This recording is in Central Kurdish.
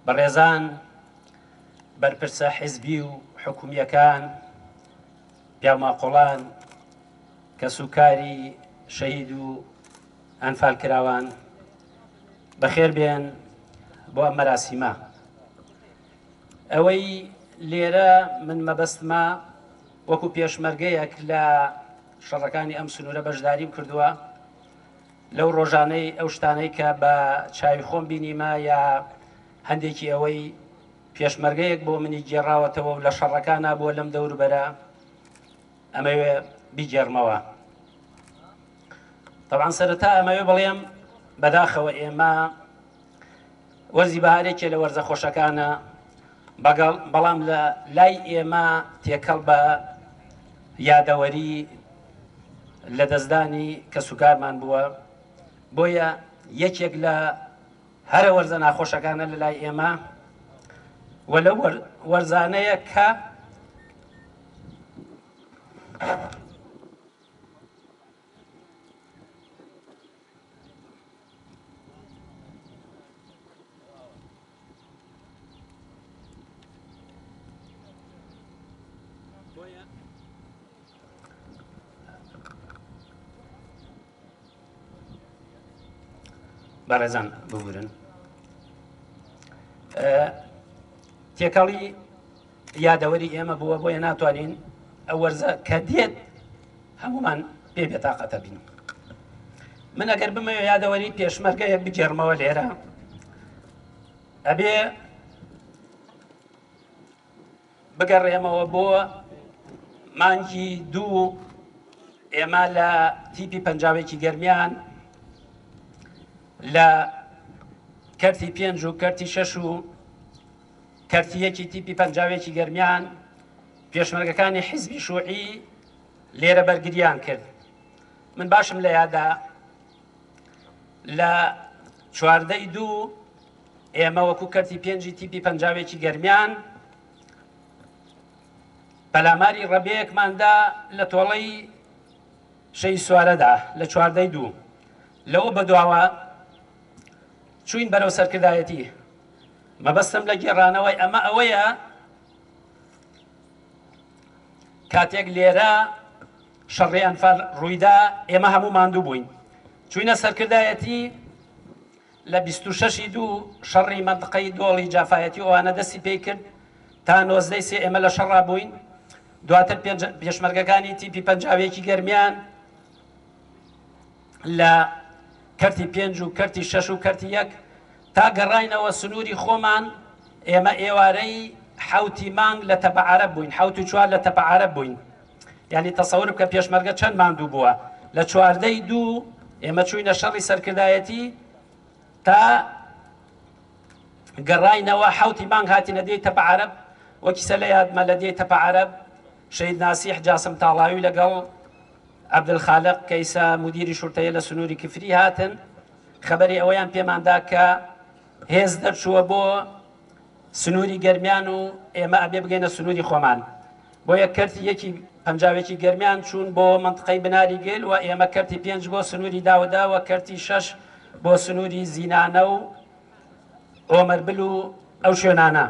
بەڕێزان بەرپرسە حیزبی و حکومیەکان پیاماقۆڵان کە سوکاری شەهید و ئەنفال کراوان بەخێر بێن بۆ ئەم مەراسیمە. ئەوەی لێرە من مەبەستمە وەکو پێشمەرگەیەک لە شەڕەکانی ئەم سنوورە بەشداریم کردووە لەو ڕۆژانەی ئەو شتانەی کە بە چاوی خۆم بینیمە یا هەندێکی ئەوەی پێشمەرگەیەک بۆ منی گێڕاوەتەوە و لە شەڕەکانە بۆ لەم دەوروبەرە ئەمەوێ بیگێڕمەوە. طبعاً سەرەتا ئەمەوێ بڵێم بەداخەوە ئێمە وەرزی بەهارێکێ لە وەرزە خۆشەکانە، بەڵام لە لای ئێمە تێکەڵ بە یادەوەری لە دەستدانی کە سوکارمان بووە، بۆیە یەکێک لە هەرە وەرزە ناخۆشەکانە لە لای ئێمە و لە وەرزانەیە کە بەڕێزان ببورن. تێکەڵی یادەوەری ئێمە بووە، بۆیە ناتوانین ئەو وەرزە کە دێت هەمومان پێ بێتاقەتە بین. من ئەگەر بمەوێ یادەوەری پێشمەرگەیەک بگێڕمەوە لێرە، ئەبێ بگەڕێمەوە بۆ مانگی 2 ئێمە لە تیپی پەنجاوێکی گەرمیان لە کەرتی 5 و کەرتی 6 و کەرتیەکی تیپی پەنجاوێکی گەرمیان پێشمەرگەکانی حیزبی شوعی لێرە بەرگریان کرد. من باشم لە یادا لە 14/2 ئێمە وەکو کەرتی 5 تیپی پەنجاوێکی گەرمیان پەلاماری ڕەبەیەکماندا لە تۆڵەی شەی سوارەدا لە 14/2. لەوە بەدواوە چوین بەرەو سەرکردایەتی. مەبەستم لە گێڕانەوەی ئەمە ئەوەیە کاتێک لێرە شەڕی ئەنفال ڕوویدا ئێمە هەموو ماندوو بووین. چوینە سەرکردایەتی لە 26/2 شەڕی مەنتقەی دۆڵی جافایەتی ئەوانە دەستی پێی کرد تا 19/3 ئێمە لە شەڕا بووین. دواتر پێشمەرگەکانی تیپی پەنجاوێکی گەرمیان لە کەرتی 5 و کەرتی 6 و کەرتی 1 تا گەڕاینەوە سنووری خۆمان. ئێمە ئێوارەی حوتی مانگ لە تەپە عەرەب بووین، 4 لە تەپە عەرەب بووین. یعنی تەسەور بکە پێشمەرگە چەند ماندوو بووە. لە 14/2 ئێمە چوینە شەڕی سەرکردایەتی تا گەڕاینەوە 7 مانگ هاتینە دێی تەپە عەرەب. وەکیسە لە یادمە لە دێی تەپە عەرەب شەید ناسیح جاسم تاڵاوی لەگەڵ عەبدولخالق کەیسە مدیری شورتەیە لە سنووری کفری هاتن. خەبەری ئەوەیان پێماندا کە هێز دەرچووە بۆ سنووری گەرمیان و ئێمە ئەبێ بگەینە سنووری خۆمان. بۆیە کەرتی یەکی پەنجاوێکی گەرمیان چوون بۆ منتقەی بناری گێل و ئێمە کەرتی 5 بۆ سنووری داوەدا و کەرتی 6 بۆ سنووری زینانە و ئۆمەربل و ئەو شوێنانە.